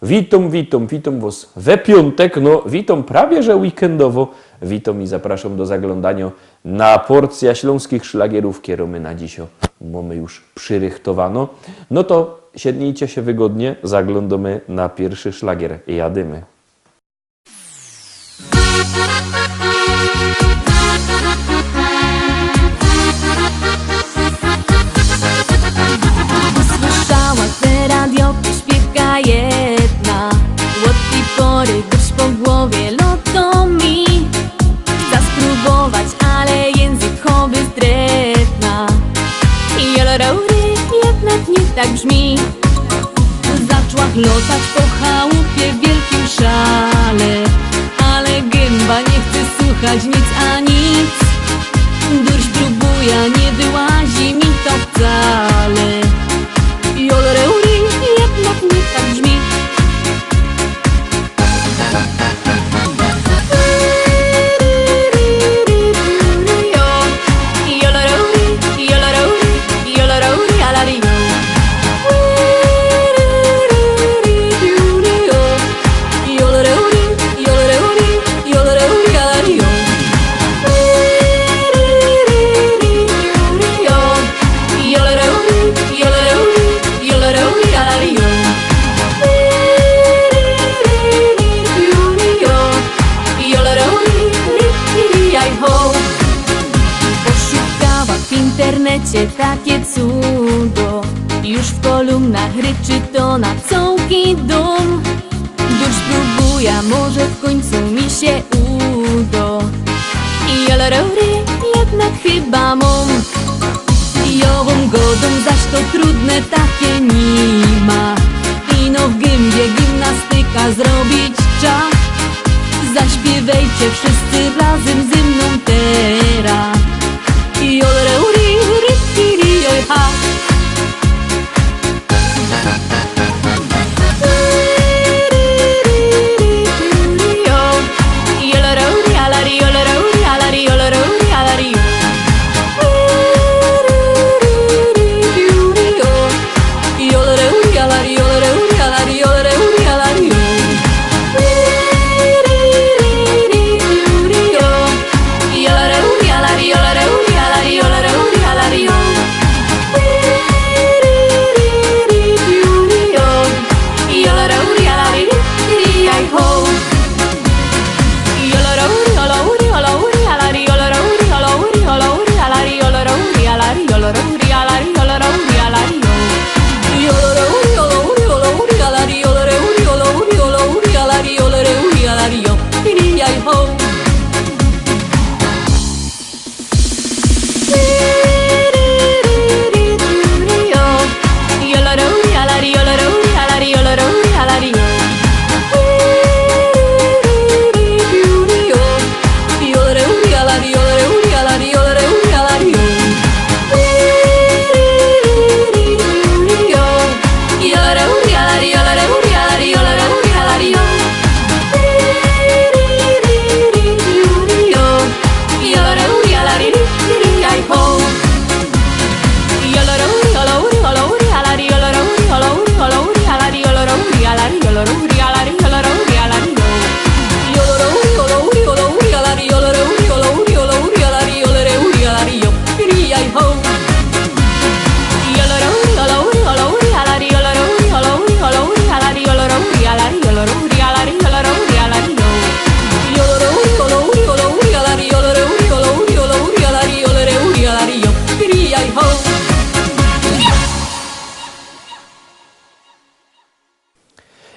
Witam was we piątek, no witam prawie że weekendowo. Witam i zapraszam do zaglądania na porcja śląskich szlagierów, które my na dzisiaj mamy już przyrychtowano. No to siednijcie się wygodnie, zaglądamy na pierwszy szlagier. Jadymy. Słyszała te radio, śpiewka jedna. Od tej pory grusz po głowie lotą mi. Chcę spróbować, ale językowy zdretna. Joloraury jednak nie tak brzmi. Zaczła lotać po chałupie w wielkim szale, ale gęba nie chce słuchać nic a nic. Durś próbuje, nie wyłazi mi to wcale. Joloraury jednak nie tak brzmi. Takie cudo już w kolumnach ryczy to na całki dom. Durś próbuje, może w końcu mi się uda. Joloraury jednak chyba mam. Jową godą zaś to trudne takie nie ma. Ino w gębie gimnastyka zrobić trzeba. Zaśpiewajcie wszyscy razem ze mną teraz. Joloraury, rytiri, joj, ha. Joloraury, alari, joloraury, alari, joloraury, alari. Joloraury, alari, joloraury, alari, joloraury, alari.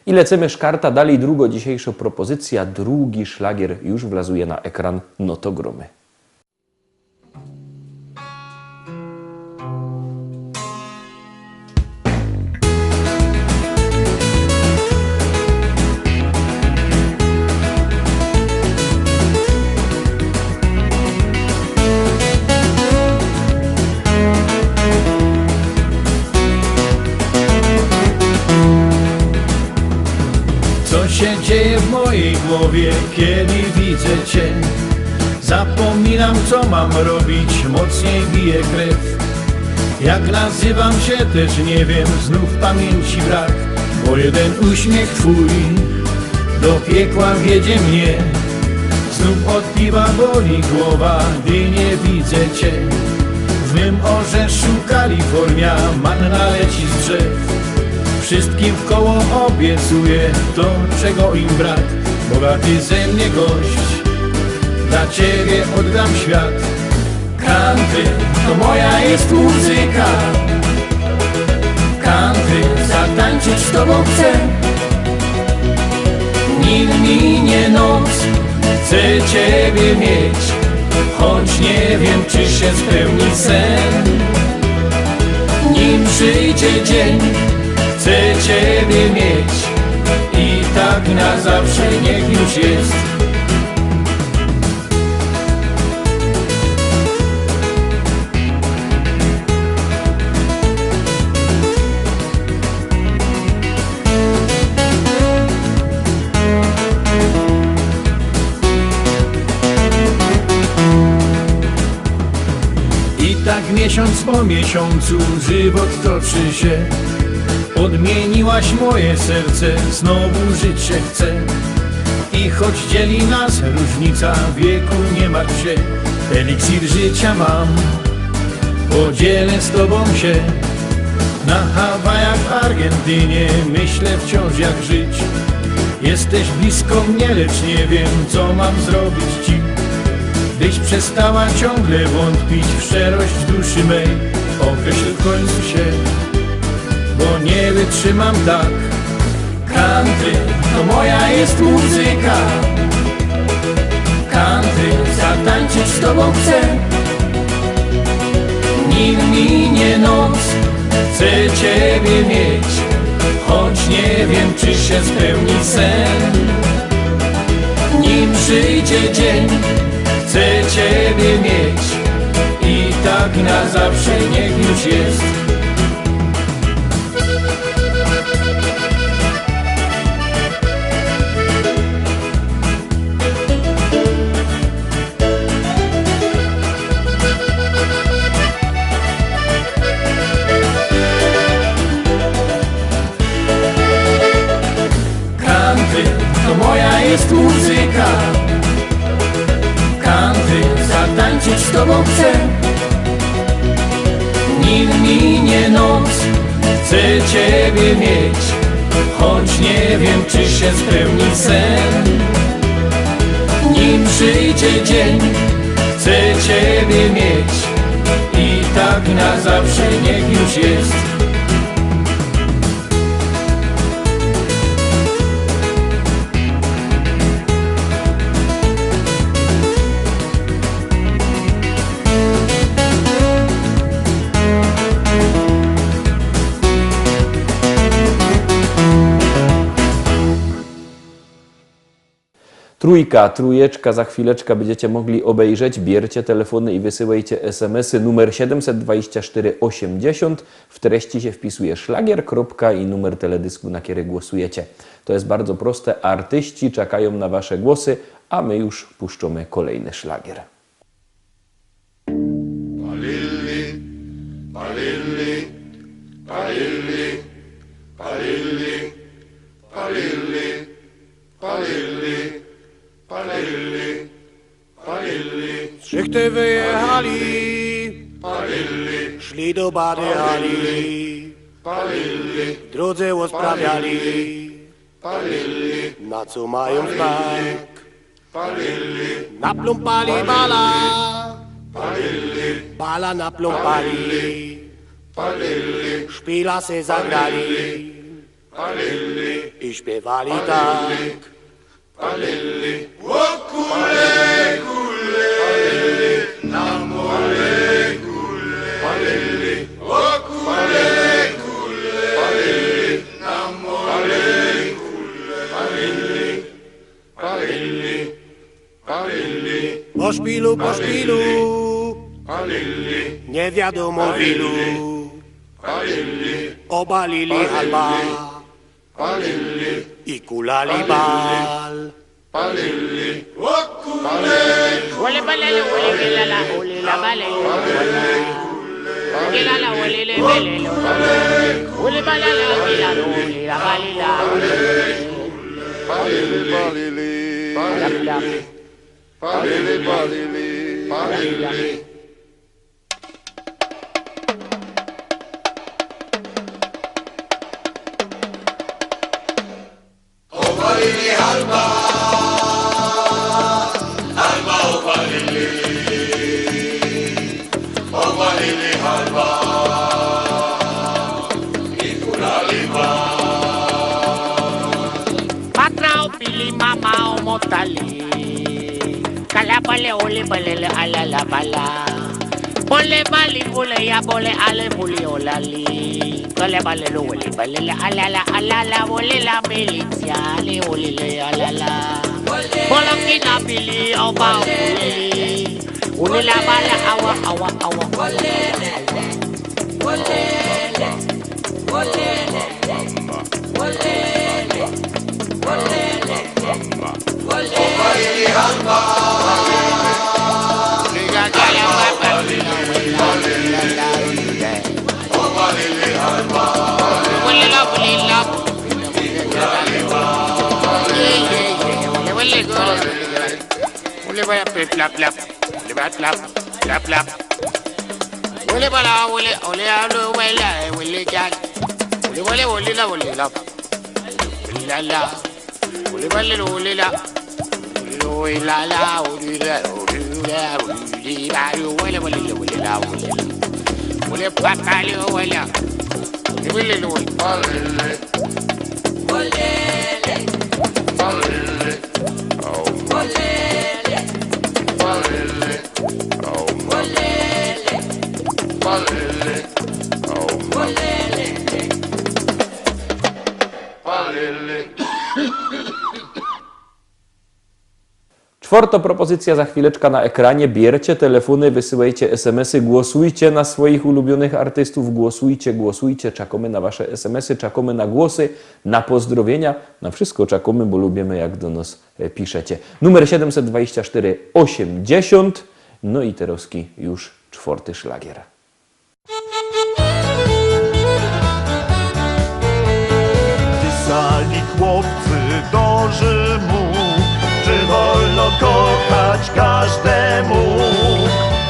I lecimy szkarta dalej. Druga dzisiejsza propozycja, drugi szlagier już wlazuje na ekran, no to gromy. Co się dzieje w mojej głowie, kiedy widzę cień? Zapominam, co mam robić, mocniej bije krew. Jak nazywam się też nie wiem, znów pamięci brak. bo jeden uśmiech twój do piekła wiedzie mnie. Znów od piwa boli głowa, gdy nie widzę cię. W mym orzeszu Kalifornia manna leci z drzew. Wszystkim wkoło obiecuję to, czego im brak. Bogaty ze mnie gość, dla ciebie oddam świat. Country to moja jest muzyka. Country zatańczyć z tobą chcę. Nim minie noc, chcę ciebie mieć, choć nie wiem, czy się spełni sen. Nim przyjdzie dzień, chcę ciebie mieć i tak na zawsze niech już jest. I tak miesiąc po miesiącu żywot toczy się. Odmieniłaś moje serce, znowu żyć się chce. I choć dzieli nas różnica wieku, nie martw się. Eliksir życia mam, podzielę z tobą się. Na Hawajach, w Argentynie myślę wciąż jak żyć. Jesteś blisko mnie, lecz nie wiem, co mam zrobić ci, byś przestała ciągle wątpić w szczerość duszy mej. Określ w końcu się, bo nie wytrzymam tak. Country to moja jest muzyka. Country zatańczyć z tobą chcę. Nim minie noc, chcę ciebie mieć, choć nie wiem, czy się spełni sen. Nim przyjdzie dzień, chcę ciebie mieć i tak na zawsze niech już jest. Country to moja jest muzyka. Country zatańczyć z tobą chcę. Nim minie noc, chcę ciebie mieć, choć nie wiem, czy się spełni sen. Nim przyjdzie dzień, chcę ciebie mieć i tak na zawsze niech już jest. Trójka, trójeczka, za chwileczkę będziecie mogli obejrzeć. Bierzcie telefony i wysyłajcie SMS-y numer 724 80. W treści się wpisuje szlagier, kropka i numer teledysku, na który głosujecie. To jest bardzo proste. Artyści czekają na wasze głosy, a my już puszczamy kolejny szlagier. Palilli, palilli, palilli, palilli, palilli, palilli, palilli, palilli. Szychty wyjechali, Palilli, szli do Bady Hali, palilli, drudzy usprawiali, palilli, na co mają znak. palilli, Naplumpali bala, palilli, bala naplumpali, palilli, szpila se zagrali palilli, i śpiewali tak. palilli. Kule, kule, palilli, na mole, kule, palilli, kule, kule, palilli, na mole, kule, palilli, palilli, palilli, Po szpilu, palilli, nie wiadomo wilu, palilli, obalili halba palilli, i kulali bal. palilli, Ole balala, ole bilala, ole la balala. Ulilala, ulile, belelo. Ulibalala, ulilala, ulila, balila. Palili, palili, palili, palili, palili, palili. Patrao, pili, mamao, motali. Kalabale, ole, balele, alala, bala. Bole, bali, bule, ya, bole, ale, buli, olali. Kale, balele, ole, balele, alala, alala, bole, la, militia, ale, ole, le, alala. Bolo, kina, pili, oba, ole. Une, la, bala, awa, awa, awa. Czwarta propozycja za chwileczkę na ekranie. Bierzcie telefony, wysyłajcie SMS-y, głosujcie na swoich ulubionych artystów, głosujcie, czekamy na wasze SMS-y, czekamy na głosy, na pozdrowienia, na wszystko czekamy, bo lubimy jak do nas piszecie. Numer 724 80, no i teraz już czwarty szlagier. Pisali chłopcy do Rzymu, czy wolno kochać każdemu.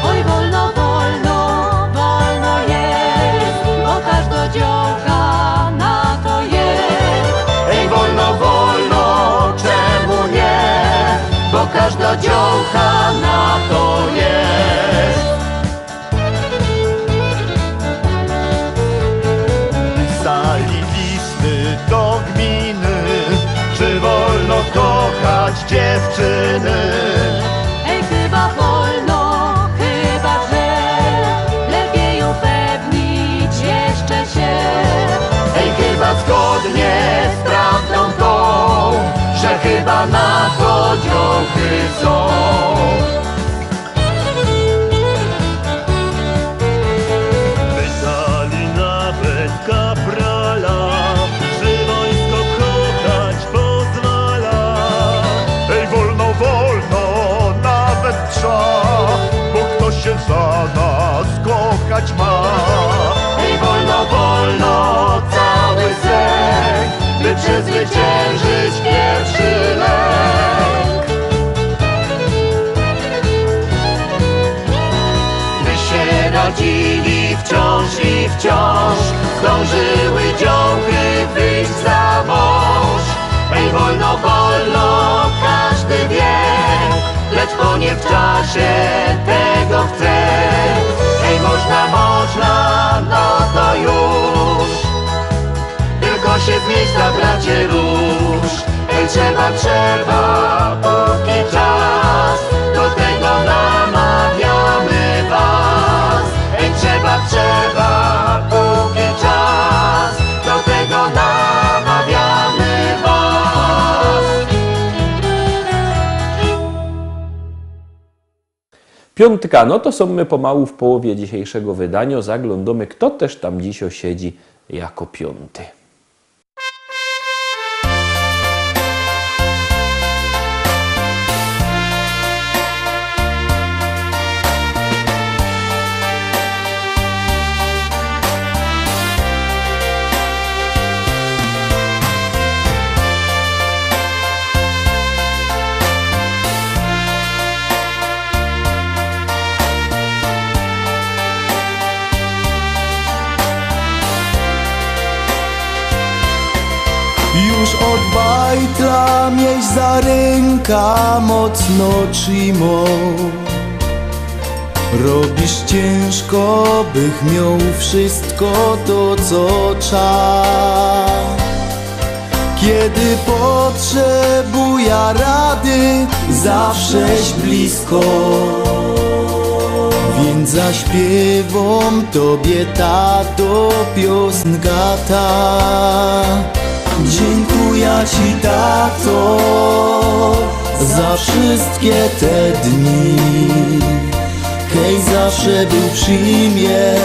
Oj, wolno, wolno, wolno jest, bo każda dziołcha na to jest. Ej, wolno, wolno, czemu nie? Bo każda dziołcha na to jest. Pisali listy do gminy, czy wolno kochać dziewczyny. Ej, chyba wolno, chyba że lepiej upewnić jeszcze się. Ej, chyba zgodnie z prawdą tą, że chyba na to dziołchy są. Pytali nawet kaprala, czy wojsko kochać pozwala. Ej, wolno, wolno, nawet trza, bo kto się za nas kochać ma. Ej, wolno, wolno, cały sęk, by przezwyciężyć pierwszy lęk. By się rodzili wciąż i wciąż, zdążyły dziołchy wyjść za mąż. Ej, wolno, wolno, każdy wie, lecz bo nie w czasie tego chce. Ej, można, można, no to już, tylko się z miejsca, bracie, rusz. Ej, trzeba, trzeba, póki czas, do tego namawiamy was. Ej, trzeba, trzeba, póki czas, do tego namawiamy was. Piątka, no to są my pomału w połowie dzisiejszego wydania. Zaglądamy, kto też tam dzisiaj siedzi jako piąty. Już od bajtla mieć za ręka mocno trzymo. Robisz ciężko, bych miał wszystko to, co trzeba. Kiedy potrzebuję rady, zawsześ blisko. Więc zaśpiewam tobie, tato, piosenka ta. Dziękuję ci, tato, za wszystkie te dni. Kej zawsze był przy mnie,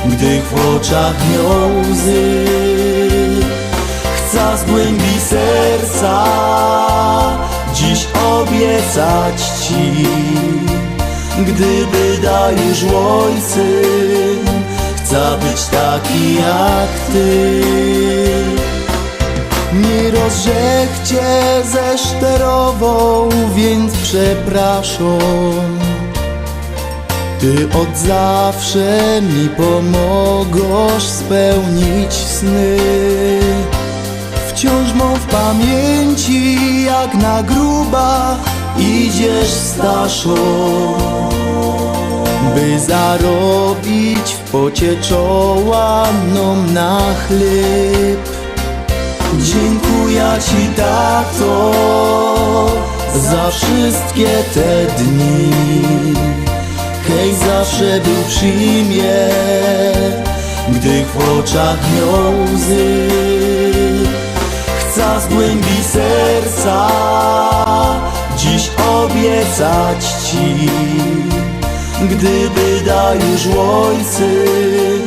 gdy w oczach miał łzy. Chcę z głębi serca dziś obiecać ci, gdyby dajesz ojcem, chcę być taki jak ty. Nie rozrzech cię ze szterową, więc przepraszam. Ty od zawsze mi pomogłaś spełnić sny. Wciąż mam w pamięci, jak na gruba idziesz staszą, by zarobić w pocie czoła nam na chleb. Dziękuję ci, tato, za wszystkie te dni. Hej, zawsze był przy mnie, gdy w oczach miał łzy. Chcę z głębi serca dziś obiecać ci, gdyby dajesz ojcem,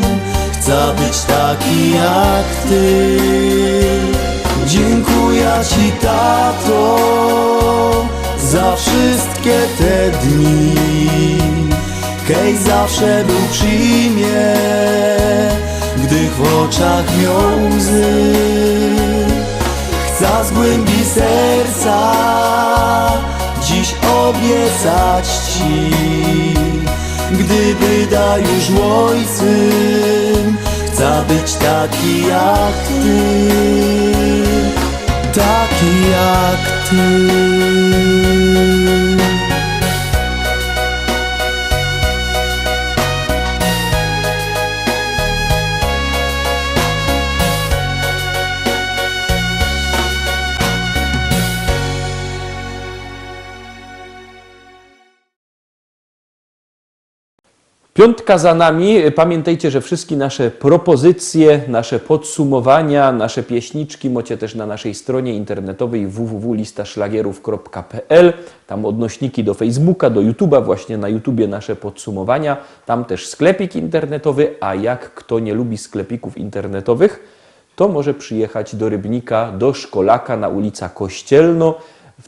chcę być taki jak ty. Dziękuję ci, tato, za wszystkie te dni. Kej zawsze był przy mnie, gdy w oczach miał łzy. Chcę z głębi serca dziś obiecać ci, gdyby dajesz ojcem, chcę być taki jak ty, taki jak ty. Piątka za nami. Pamiętajcie, że wszystkie nasze propozycje, nasze podsumowania, nasze pieśniczki macie też na naszej stronie internetowej www.listaszlagierów.pl. Tam odnośniki do Facebooka, do YouTube'a, właśnie na YouTubie nasze podsumowania. Tam też sklepik internetowy, a jak kto nie lubi sklepików internetowych, to może przyjechać do Rybnika, do Szkolaka na ulica Kościelno.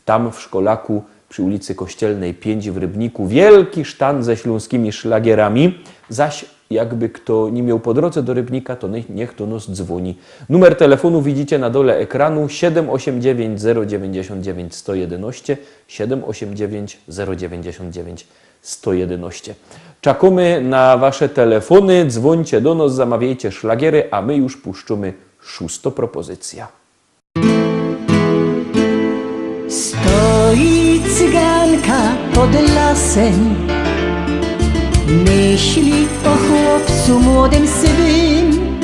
Tam w Szkolaku przy ulicy Kościelnej 5 w Rybniku wielki sztan ze śląskimi szlagierami. Zaś jakby kto nie miał po drodze do Rybnika, to niech do nas dzwoni. Numer telefonu widzicie na dole ekranu 789 099 111 789 099 111. Czekamy na wasze telefony, dzwońcie do nas, zamawiajcie szlagiery, a my już puszczymy szóstą propozycję. Stoi cyganka pod lasem, myśli o chłopcu młodym sywym.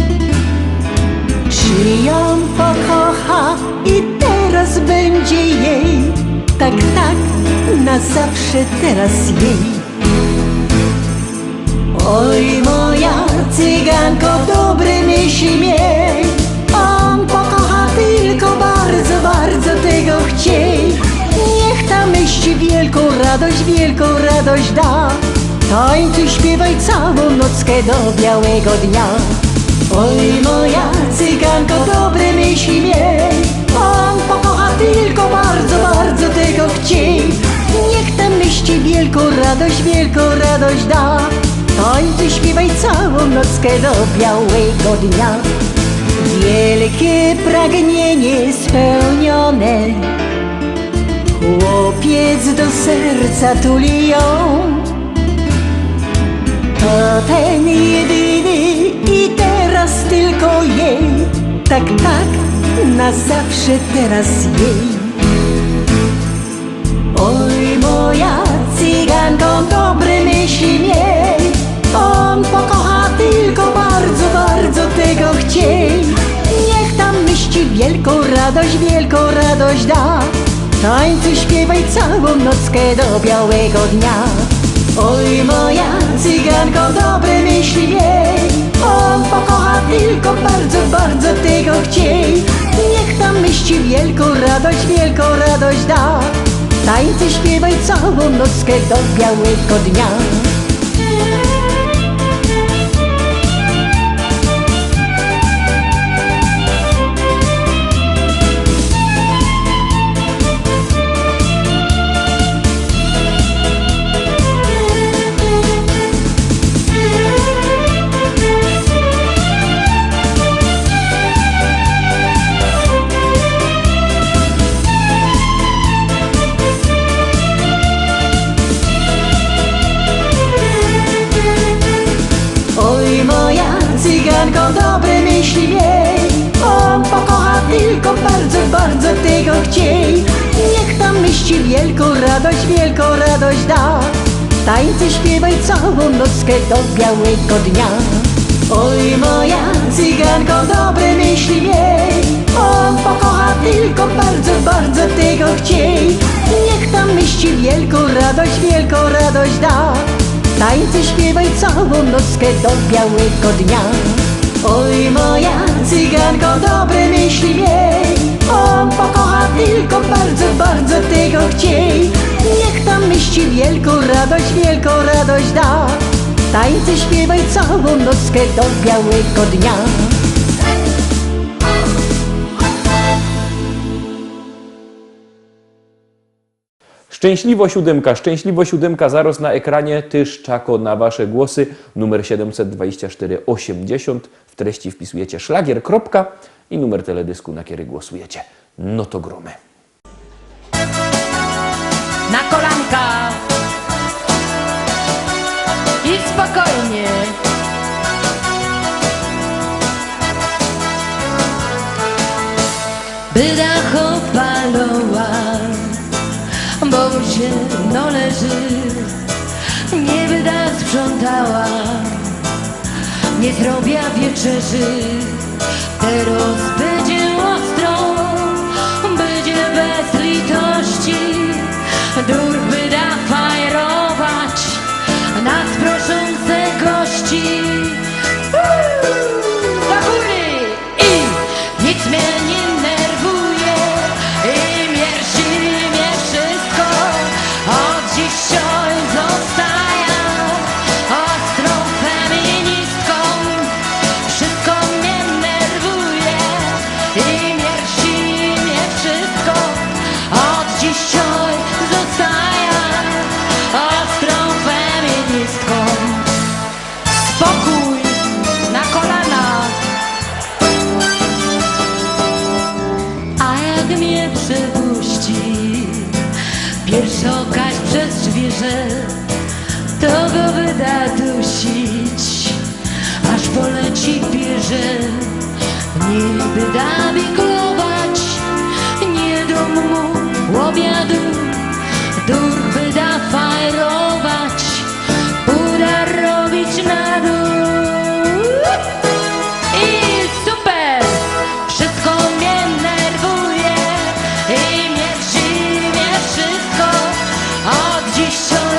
Czy ją pokocha i teraz będzie jej, tak, na zawsze teraz jej. Oj, moja cyganko, dobre myśli miej, on pokocha tylko bardzo, bardzo tego chciej. Niech ta myśl wielką radość da. Tańcuj, śpiewaj całą nockę do białego dnia. Oj, moja cyganko, dobre myśli miej, on pokocha tylko bardzo, bardzo tego chciej. Niech ta myśl wielką radość da. Tańcuj, śpiewaj całą nockę do białego dnia. Wielkie pragnienie spełnione, chłopiec do serca tuli ją. To ten jedyny i teraz tylko jej, tak, na zawsze teraz jej. Oj, moja cyganko, dobre myśli miej. On pokocha tylko bardzo, bardzo tego chciej. Niech tam myśli wielką radość da. Tańcuj, śpiewaj całą nockę do białego dnia. Oj, moja cyganko, dobre myśli miej. On pokocha tylko bardzo, bardzo tego chciej. Niech tam myśli wielką radość da. Tańcuj, śpiewaj całą nockę do białego dnia. Cyganko, dobre myśli miej. On pokocha tylko bardzo, bardzo tego chciej. Niech tam myśli wielką radość da. Tańce, śpiewaj całą nockę do białego dnia. Oj, moja cyganko, dobre myśli miej. On pokocha tylko bardzo, bardzo tego chciej. Niech tam myśli wielką radość da. Tańce, śpiewaj całą nockę do białego dnia. Oj, moja cyganko, dobre myśli miej. On pokocha tylko bardzo, bardzo tego chciej. Niech tam myśli wielką radość da. Tańce, śpiewaj całą nockę do białego dnia. Szczęśliwo siódemka, zaraz na ekranie, tyż czako na wasze głosy, numer 72480, w treści wpisujecie szlagier, kropka i numer teledysku, na który głosujecie. No to gromy. Na kolanka i spokojnie. Bydach opaloła, bo się no leży, nie byda sprzątała, nie zrobiła wieczerzy. Teraz będzie ostro, będzie bez litości, dur byda fajerować nas proszące gości. Do góry i nic mnie nie nerwuje i mierzi mnie wszystko. Od dzisiaj zostaję ostrą feministką. Wszystko mnie nerwuje i mierzi mnie wszystko. Od dzisiaj zostaję ostrą feministką. Spokój na kolanach. A jak mnie przepuści pierwsza okaź przez zwierzę, to go wyda dusić, aż poleci bierze. Nie wyda wiglować, nie dom mu obiadu, dur wyda fajerować, uda robić na dół. I super! Wszystko mnie nerwuje i mierzi mnie wszystko. Od dzisiaj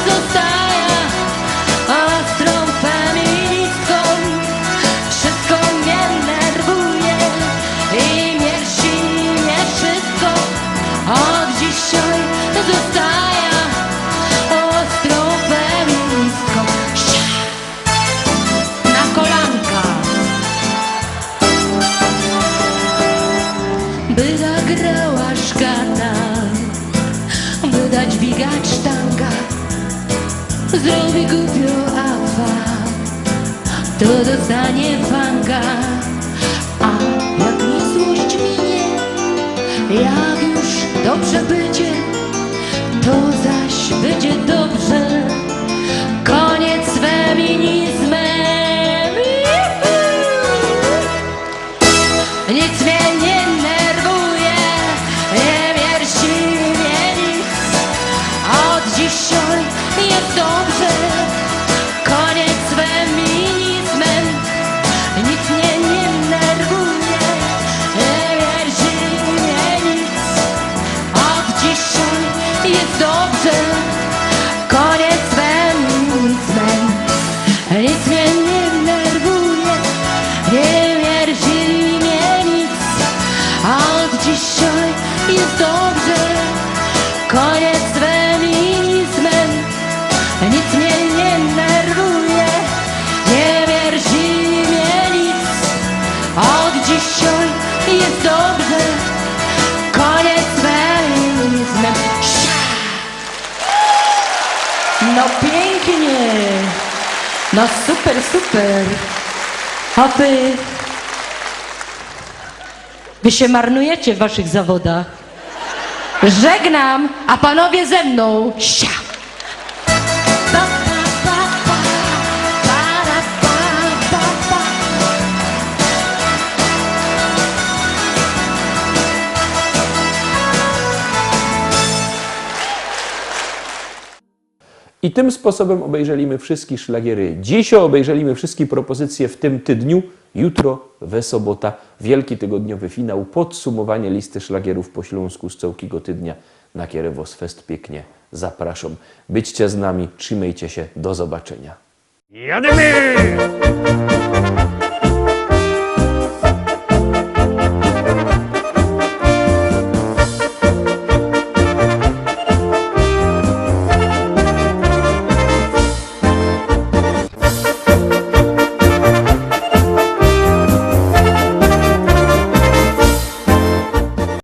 zostaję ostrą feministką. Wszystko mnie nerwuje i mierzi mnie wszystko. Od dzisiaj zostaję ostrą feministką. Na kolanka. Byda grała szkana, byda dźwigać sztanga, zrobi głupio afa, to dostanie fanga. A jak mi złość minie, jak już dobrze będzie, to zaś będzie dobrze. Koniec z feminizmem. Nic mnie nie sioj, jest dobrze. Koniec z realizmem. No pięknie. No super, super. A wy się marnujecie w waszych zawodach. Żegnam, a panowie ze mną. Sia. I tym sposobem obejrzeliśmy wszystkie szlagiery. Dzisiaj obejrzeliśmy wszystkie propozycje w tym tydniu. Jutro, we sobota, wielki tygodniowy finał, podsumowanie listy szlagierów po śląsku z całego tydnia. Na Kierewos Fest pięknie zapraszam. Byćcie z nami, trzymajcie się, do zobaczenia. Jademy!